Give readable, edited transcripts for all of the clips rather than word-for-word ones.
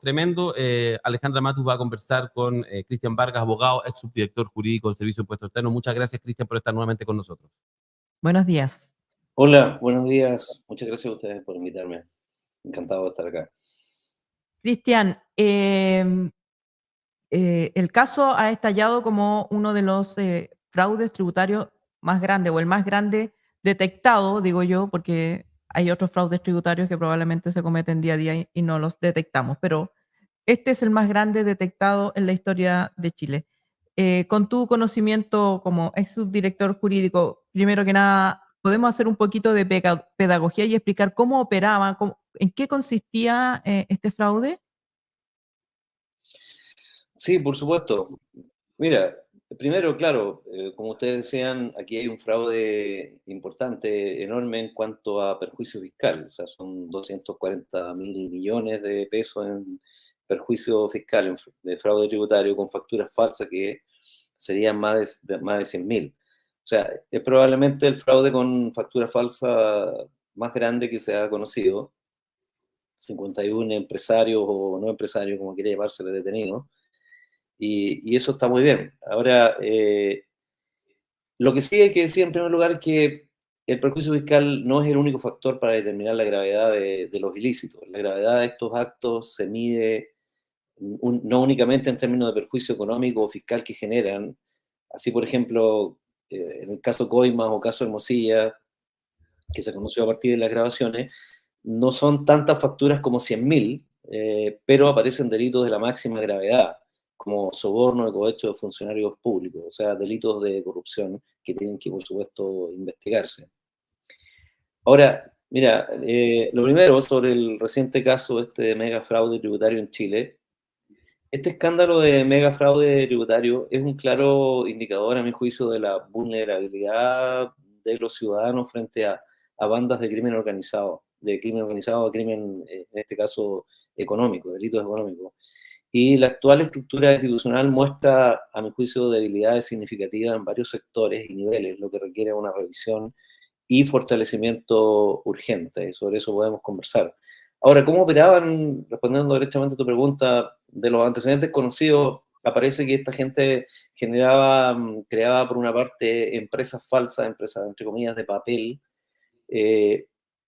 tremendo. Alejandra Matus va a conversar con Cristian Vargas, abogado, ex subdirector jurídico del Servicio de Impuestos Externos. Muchas gracias, Cristian, por estar nuevamente con nosotros. Buenos días. Hola, buenos días. Muchas gracias a ustedes por invitarme. Encantado de estar acá. Cristian, el caso ha estallado como uno de los fraudes tributarios más grandes, o el más grande detectado, digo yo, porque hay otros fraudes tributarios que probablemente se cometen día a día y no los detectamos, pero este es el más grande detectado en la historia de Chile. Con tu conocimiento como ex subdirector jurídico, primero que nada, ¿podemos hacer un poquito de pedagogía y explicar cómo operaba, en qué consistía este fraude? Sí, por supuesto. Mira, primero, claro, como ustedes decían, aquí hay un fraude importante, enorme en cuanto a perjuicio fiscal. O sea, son 240.000 millones de pesos en perjuicio fiscal, de fraude tributario con facturas falsas que serían más de 100.000. O sea, es probablemente el fraude con factura falsa más grande que se ha conocido. 51 empresarios o no empresarios, como quiera llamársele, detenidos. Y eso está muy bien. Ahora, lo que sí hay que decir en primer lugar es que el perjuicio fiscal no es el único factor para determinar la gravedad de los ilícitos. La gravedad de estos actos se mide no únicamente en términos de perjuicio económico o fiscal que generan. Así, por ejemplo, en el caso Coimas o caso Hermosilla, que se conoció a partir de las grabaciones, no son tantas facturas como 100.000, pero aparecen delitos de la máxima gravedad, como soborno de cohecho de funcionarios públicos, o sea, delitos de corrupción que tienen que, por supuesto, investigarse. Ahora, mira, lo primero sobre el reciente caso de mega fraude tributario en Chile. Este escándalo de mega fraude tributario es un claro indicador, a mi juicio, de la vulnerabilidad de los ciudadanos frente a bandas de crimen organizado a crimen, en este caso, económico, delitos económicos. Y la actual estructura institucional muestra, a mi juicio, debilidades significativas en varios sectores y niveles, lo que requiere una revisión y fortalecimiento urgente. Y sobre eso podemos conversar. Ahora, ¿cómo operaban? Respondiendo directamente a tu pregunta, de los antecedentes conocidos, aparece que esta gente creaba por una parte empresas falsas, empresas entre comillas de papel,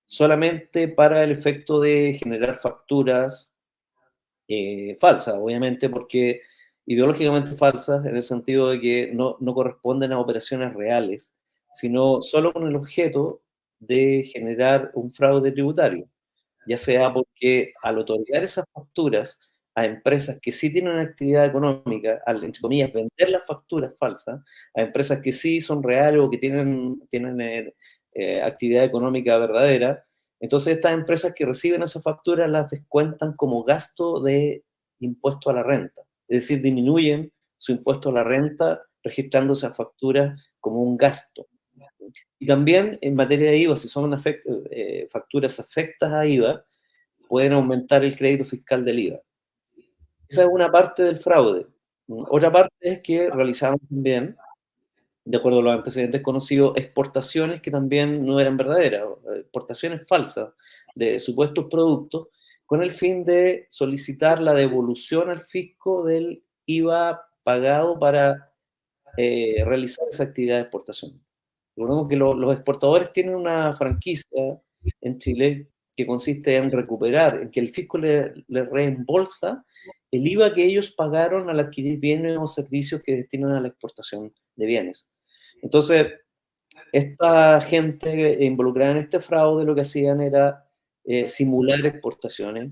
solamente para el efecto de generar facturas falsas, obviamente, porque ideológicamente falsas, en el sentido de que no corresponden a operaciones reales, sino solo con el objeto de generar un fraude tributario, ya sea porque al otorgar esas facturas a empresas que sí tienen actividad económica, al, entre comillas, vender las facturas falsas a empresas que sí son reales o que tienen actividad económica verdadera. Entonces, estas empresas que reciben esas facturas las descuentan como gasto de impuesto a la renta. Es decir, disminuyen su impuesto a la renta registrando esas facturas como un gasto. Y también en materia de IVA, si son facturas afectas a IVA, pueden aumentar el crédito fiscal del IVA. Esa es una parte del fraude. Otra parte es que realizaron también, de acuerdo a los antecedentes conocidos, exportaciones que también no eran verdaderas, exportaciones falsas de supuestos productos, con el fin de solicitar la devolución al fisco del IVA pagado para realizar esa actividad de exportación. Recordemos que los exportadores tienen una franquicia en Chile que consiste en recuperar, en que el fisco le reembolsa el IVA que ellos pagaron al adquirir bienes o servicios que destinan a la exportación de bienes. Entonces, esta gente involucrada en este fraude lo que hacían era simular exportaciones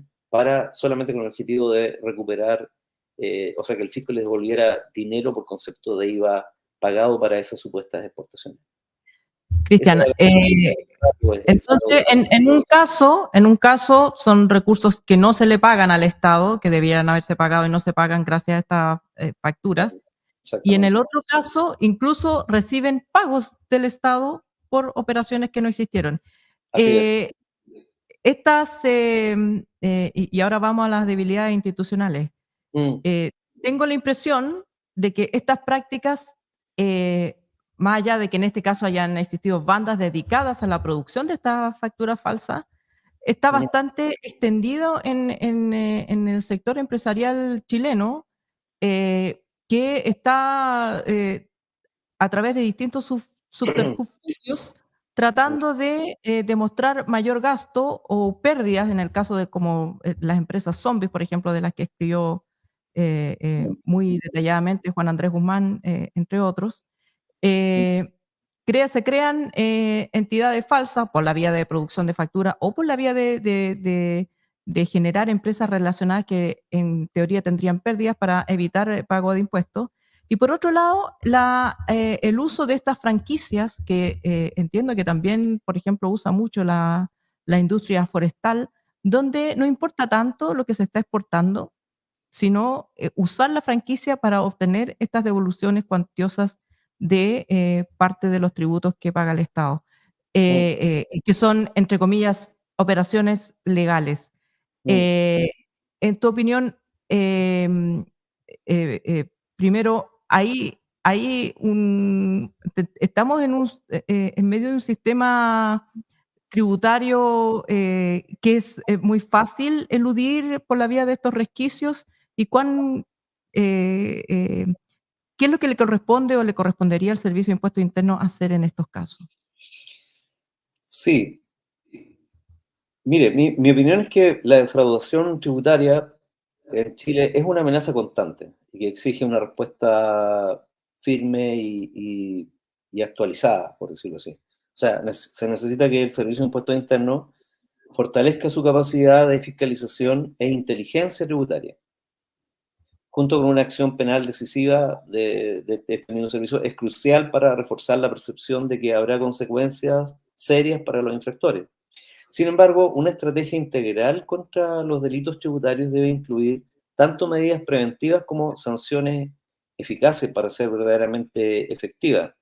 solamente con el objetivo de recuperar, o sea, que el fisco les devolviera dinero por concepto de IVA pagado para esas supuestas exportaciones. Cristian, entonces, en un caso son recursos que no se le pagan al Estado, que debieran haberse pagado y no se pagan gracias a estas facturas. Y en el otro caso, incluso reciben pagos del Estado por operaciones que no existieron. Así es. Y ahora vamos a las debilidades institucionales. Tengo la impresión de que estas prácticas, más allá de que en este caso hayan existido bandas dedicadas a la producción de estas facturas falsas, está bastante extendido en el sector empresarial chileno, que está a través de distintos subterfugios tratando de demostrar mayor gasto o pérdidas, en el caso de como las empresas zombies, por ejemplo, de las que escribió muy detalladamente Juan Andrés Guzmán, entre otros. Se crean entidades falsas por la vía de producción de factura o por la vía de generar empresas relacionadas que en teoría tendrían pérdidas para evitar pago de impuestos. Y por otro lado, el uso de estas franquicias, que entiendo que también, por ejemplo, usa mucho la industria forestal, donde no importa tanto lo que se está exportando, sino usar la franquicia para obtener estas devoluciones cuantiosas de parte de los tributos que paga el Estado, que son, entre comillas, operaciones legales. En tu opinión, primero, estamos en medio de un sistema tributario que es muy fácil eludir por la vía de estos resquicios, y ¿qué es lo que le corresponde o le correspondería al Servicio de Impuestos Internos hacer en estos casos? Sí. Mire, mi opinión es que la defraudación tributaria en Chile es una amenaza constante y que exige una respuesta firme y actualizada, por decirlo así. O sea, se necesita que el Servicio de Impuestos Internos fortalezca su capacidad de fiscalización e inteligencia tributaria, junto con una acción penal decisiva de este mismo servicio. Es crucial para reforzar la percepción de que habrá consecuencias serias para los infractores. Sin embargo, una estrategia integral contra los delitos tributarios debe incluir tanto medidas preventivas como sanciones eficaces para ser verdaderamente efectivas.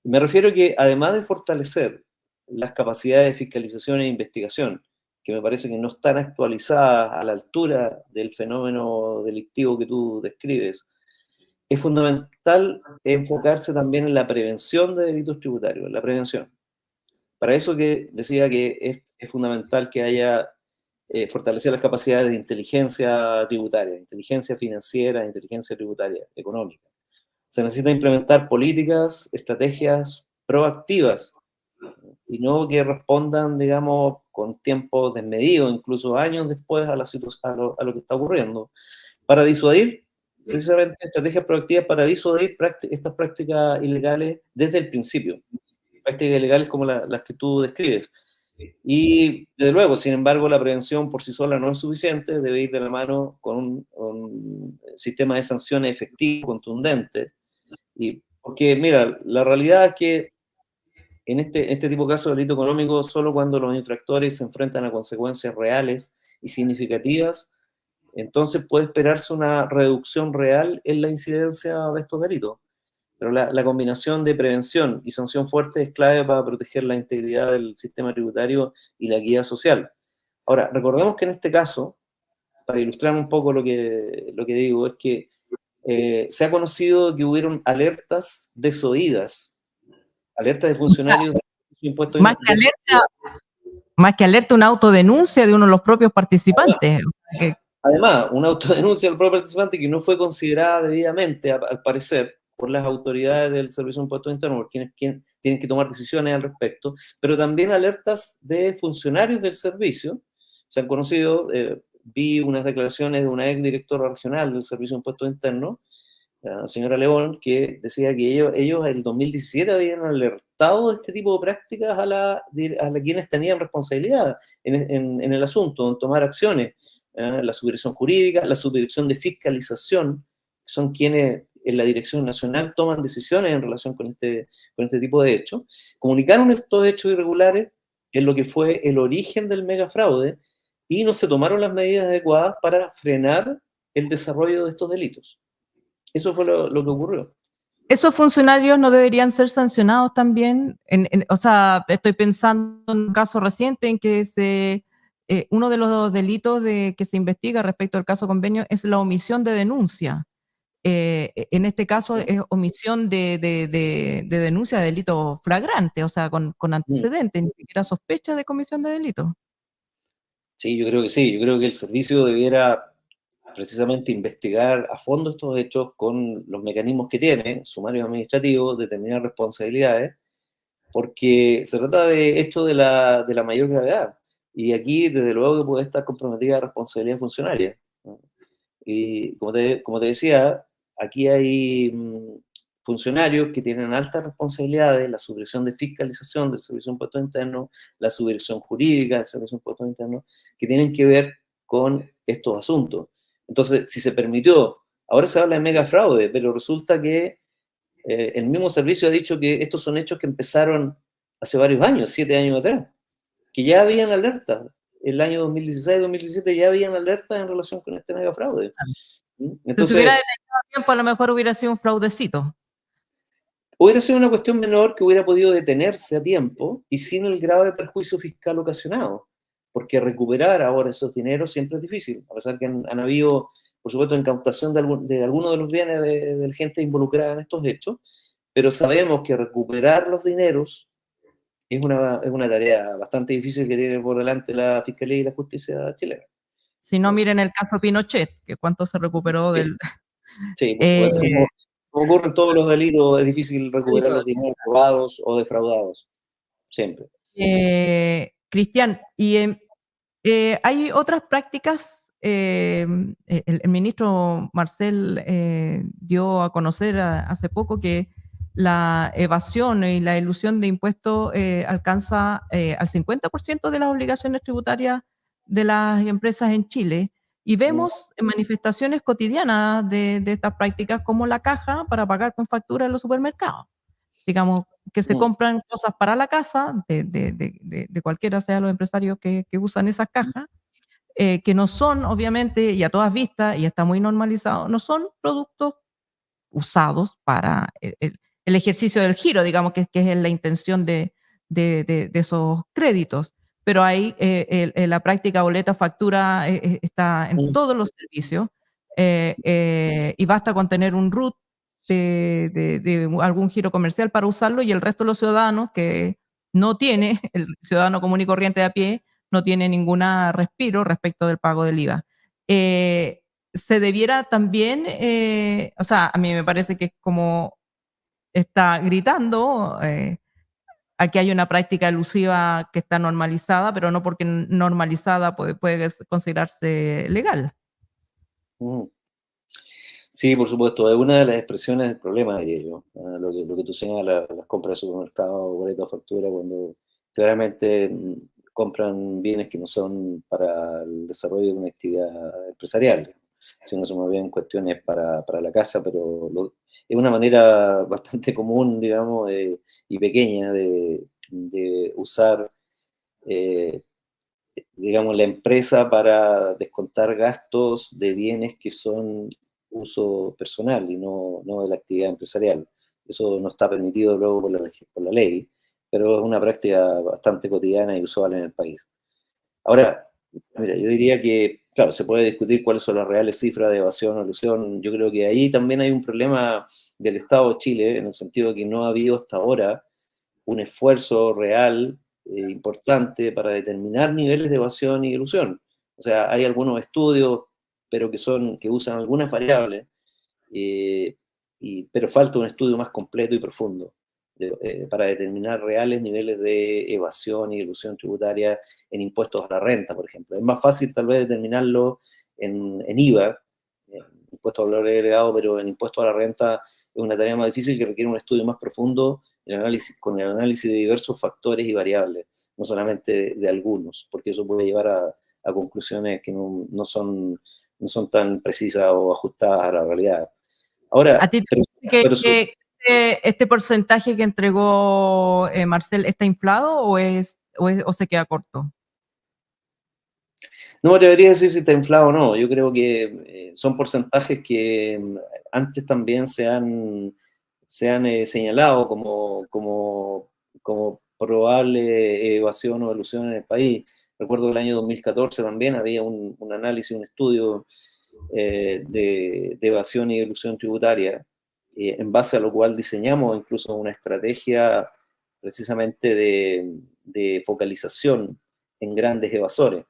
Me refiero a que, además de fortalecer las capacidades de fiscalización e investigación, que me parece que no están actualizadas a la altura del fenómeno delictivo que tú describes, es fundamental enfocarse también en la prevención de delitos tributarios, en la prevención. Para eso que decía que es fundamental que haya fortalecer las capacidades de inteligencia tributaria, inteligencia financiera, inteligencia tributaria, económica. Se necesita implementar políticas, estrategias proactivas y no que respondan, digamos, con tiempo desmedido, incluso años después a lo que está ocurriendo, para disuadir, precisamente estrategias proactivas para disuadir estas prácticas ilegales desde el principio, prácticas ilegales como las que tú describes. Y, desde luego, sin embargo, la prevención por sí sola no es suficiente, debe ir de la mano con un sistema de sanciones efectivo, contundente. Porque, mira, la realidad es que en este tipo de casos de delito económico, solo cuando los infractores se enfrentan a consecuencias reales y significativas, entonces puede esperarse una reducción real en la incidencia de estos delitos. Pero la combinación de prevención y sanción fuerte es clave para proteger la integridad del sistema tributario y la equidad social. Ahora, recordemos que en este caso, para ilustrar un poco lo que digo, es que se ha conocido que hubieron alertas desoídas, alertas de funcionarios de impuestos. Más que alerta, una autodenuncia de uno de los propios participantes. Además, una autodenuncia del propio participante que no fue considerada debidamente, al parecer, por las autoridades del Servicio de Impuestos Internos, quienes tienen que tomar decisiones al respecto, pero también alertas de funcionarios del servicio. Se han conocido, vi unas declaraciones de una exdirectora regional del Servicio de Impuestos Internos, la señora León, que decía que ellos en el 2017 habían alertado de este tipo de prácticas a quienes tenían responsabilidad en el asunto, en tomar acciones. La subdirección jurídica, la subdirección de fiscalización, que son quienes en la dirección nacional toman decisiones en relación con este tipo de hechos, comunicaron estos hechos irregulares en lo que fue el origen del megafraude y no se tomaron las medidas adecuadas para frenar el desarrollo de estos delitos. Eso fue lo que ocurrió. ¿Esos funcionarios no deberían ser sancionados también? O sea, estoy pensando en un caso reciente en que uno de los delitos que se investiga respecto al caso Convenio es la omisión de denuncia. En este caso es omisión de denuncia de delito flagrante, o sea, con antecedentes, ni siquiera sospecha de comisión de delito. Sí, yo creo que sí. Yo creo que el servicio debiera precisamente investigar a fondo estos hechos con los mecanismos que tiene, sumarios administrativos, determinar responsabilidades, porque se trata de hechos de la mayor gravedad. Y aquí, desde luego, que puede estar comprometida la responsabilidad funcionaria, ¿no? Y como te decía, aquí hay funcionarios que tienen altas responsabilidades, la subdirección de fiscalización del Servicio de Impuestos Internos, la subdirección jurídica del Servicio de Impuestos Internos, que tienen que ver con estos asuntos. Entonces, si se permitió, ahora se habla de mega fraude, pero resulta que el mismo servicio ha dicho que estos son hechos que empezaron hace varios años, 7 años atrás, que ya habían alertas. El año 2016-2017 ya habían alertas en relación con este mega fraude. Si se hubiera Entonces, detenido a tiempo, a lo mejor hubiera sido un fraudecito. hubiera sido una cuestión menor que hubiera podido detenerse a tiempo y sin el grave perjuicio fiscal ocasionado, porque recuperar ahora esos dineros siempre es difícil, a pesar que han habido, por supuesto, incautación de algunos de los bienes de la gente involucrada en estos hechos, pero sabemos que recuperar los dineros es una tarea bastante difícil que tiene por delante la Fiscalía y la Justicia chilena. Si no, Entonces, miren el caso Pinochet, que cuánto se recuperó sí, del... sí, por Eh, supuesto, como ocurre en todos los delitos, es difícil recuperar los dineros robados o defraudados, siempre. Cristian, y hay otras prácticas, el ministro Marcel dio a conocer hace poco que la evasión y la elusión de impuestos alcanza al 50% de las obligaciones tributarias de las empresas en Chile. Y vemos manifestaciones cotidianas de estas prácticas como la caja para pagar con factura en los supermercados. Digamos, que se compran cosas para la casa, de cualquiera sea los empresarios que usan esas cajas, que no son, obviamente, y a todas vistas, y está muy normalizado, no son productos usados para el ejercicio del giro, digamos, que es la intención de esos créditos. Pero ahí la práctica boleta factura está en todos los servicios y basta con tener un RUT de algún giro comercial para usarlo y el resto de los ciudadanos que no tiene, el ciudadano común y corriente de a pie, no tiene ninguna respiro respecto del pago del IVA. Se debiera también, o sea, a mí me parece que es como está gritando a que hay una práctica elusiva que está normalizada, pero no porque normalizada puede considerarse legal. Mm. Sí, por supuesto, es una de las expresiones del problema de ello. Lo que tú señalas, las compras de supermercado, boletos, factura, cuando claramente compran bienes que no son para el desarrollo de una actividad empresarial, sino son más bien cuestiones para la casa, pero es una manera bastante común, digamos, y pequeña de usar, eh, digamos, la empresa para descontar gastos de bienes que son uso personal y no de la actividad empresarial. Eso no está permitido luego por la ley, pero es una práctica bastante cotidiana y usual en el país. Ahora, mira, yo diría que, claro, se puede discutir cuáles son las reales cifras de evasión o elusión. Yo creo que ahí también hay un problema del Estado de Chile, en el sentido de que no ha habido hasta ahora un esfuerzo real, importante, para determinar niveles de evasión y elusión. O sea, hay algunos estudios, pero que usan algunas variables, eh, pero falta un estudio más completo y profundo para determinar reales niveles de evasión y elusión tributaria en impuestos a la renta, por ejemplo. Es más fácil tal vez determinarlo en IVA, en impuesto a valor agregado, pero en impuestos a la renta es una tarea más difícil que requiere un estudio más profundo con el análisis de diversos factores y variables, no solamente de algunos, porque eso puede llevar a conclusiones que no son tan precisas o ajustadas a la realidad. ¿A Ahora, ti te parece pero que este porcentaje que entregó Marcel está inflado o se queda corto? no me atrevería a decir si está inflado o no. Yo creo que son porcentajes que antes también se han señalado como probable evasión o elusión en el país. Recuerdo que el año 2014 también había un análisis, un estudio de evasión y elusión tributaria, en base a lo cual diseñamos incluso una estrategia precisamente de focalización en grandes evasores.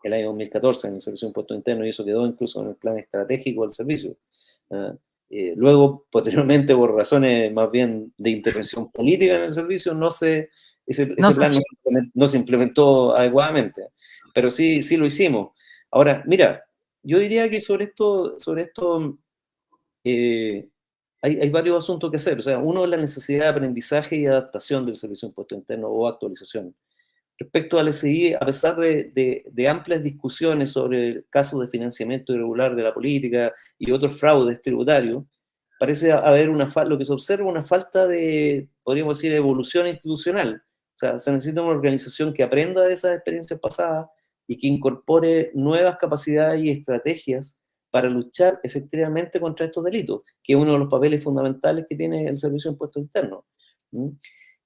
el año 2014 en el Servicio de Impuestos Internos, y eso quedó incluso en el plan estratégico del servicio. Luego, posteriormente, por razones más bien de intervención política en el servicio, ese plan no se implementó adecuadamente, pero sí lo hicimos. Ahora, mira, yo diría que sobre esto hay varios asuntos que hacer. O sea, uno es la necesidad de aprendizaje y adaptación del Servicio de Impuestos Internos o actualización. Respecto al SI, a pesar de amplias discusiones sobre casos de financiamiento irregular de la política y otros fraudes tributarios, parece haber lo que se observa una falta de, podríamos decir, evolución institucional. O sea, se necesita una organización que aprenda de esas experiencias pasadas y que incorpore nuevas capacidades y estrategias para luchar efectivamente contra estos delitos, que es uno de los papeles fundamentales que tiene el Servicio de Impuestos Internos.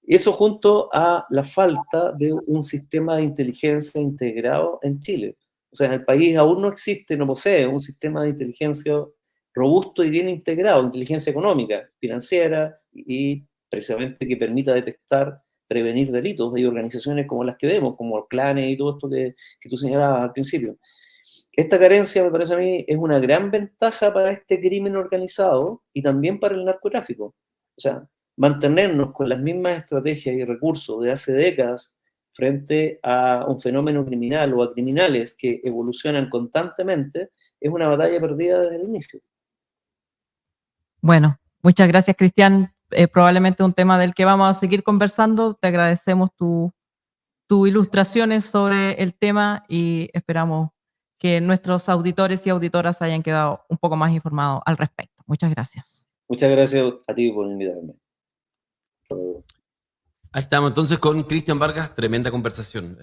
Eso junto a la falta de un sistema de inteligencia integrado en Chile. O sea, en el país aún no existe, no posee un sistema de inteligencia robusto y bien integrado, inteligencia económica, financiera y precisamente que permita detectar, prevenir delitos. Hay organizaciones como las que vemos, como clanes y todo esto que tú señalabas al principio. Esta carencia, me parece a mí, es una gran ventaja para este crimen organizado y también para el narcotráfico. O sea, mantenernos con las mismas estrategias y recursos de hace décadas frente a un fenómeno criminal o a criminales que evolucionan constantemente es una batalla perdida desde el inicio. Bueno, muchas gracias, Cristian. Probablemente un tema del que vamos a seguir conversando. Te agradecemos tus ilustraciones sobre el tema y esperamos que nuestros auditores y auditoras hayan quedado un poco más informados al respecto. Muchas gracias. Muchas gracias a ti por invitarme. Ahí estamos entonces con Cristian Vargas, tremenda conversación.